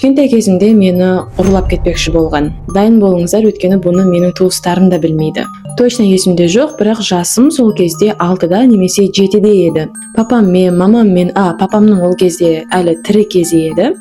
Кішкентай кезімде мені ұрлап кетпекші болған. Дайын болыңыздар, өйткені бұны менің туыстарым да білмейді. Точно есімде жоқ, бірақ жасым сол кезде 6-да немесе 7-де еді. Папаммен, мамаммен, папамның ол кезде әлі тірі кезі еді.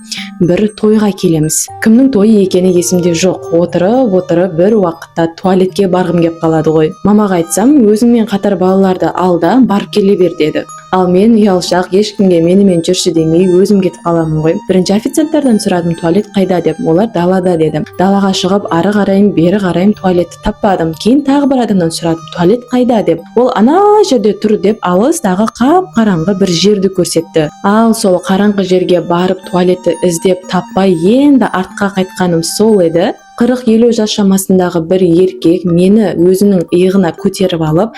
Бір тойға келеміз. Кімнің тойы екені есімде жоқ. Отырып бір уақытта туалетке барғым кеп қалады ғой. Мамаға айтсам, өзіңмен қатар балаларды алда, барып келе бер деді. Ал мен ұялшақ, ешкімге менімен жүрші демей, өзім кетіп қаламын ғой. Бірінші официанттардан сұрадым, туалет қайда деп. Олар далада деді. Далаға шығып, ары қарайым, бері қарайым, туалетті таппадым. Кейін тағы бір адамнан сұрадым, туалет қайда деп. Ол ана жерде тұр деп, алыстағы қап-қараңғы бір жерді көрсетті. Ал сол қараңғы жерге барып туалетті іздеп таппай, енді артқа қайтқаным сол еді. 40-50 жас шамасындағы бір еркек мені өзінің иығына көтеріп алып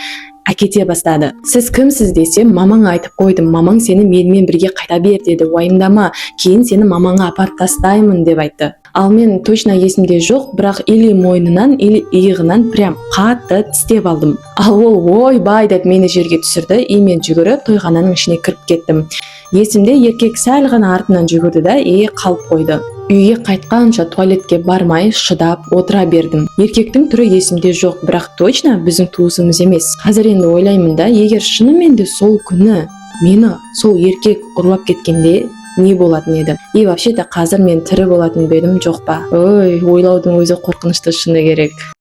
әкете бастады. Сіз кімсіз десем, мамаңа айтып қойдым. Мамаң сені менімен бірге қайта бер деді. Уайымдама, кейін сені мамаңа апарып тастаймын деп айтты. Ал мен точно есімде жоқ, бірақ или мойнынан, или иығынан прям қатты тістеп алдым. Ал ол ойбай деп мені жерге түсірді, и мен жүгіріп тойхананың ішіне кіріп кеттім. Есімде еркек сәл ғана артынан жүгірді да қалып қойды. Үйге қайтқанша туалетке бармай шыдап отыра бердім. Еркектің түрі есімде жоқ, бірақ точно біздің туысымыз емес. Қазір енді ойлаймын да, егер шынымен де сол күні мені сол еркек ұрлап кеткенде не болатын еді? И вообще-то қазір мен тірі болатын ба едім, жоқ па? Ой, ойлаудың өзі қорқынышты, шыны керек.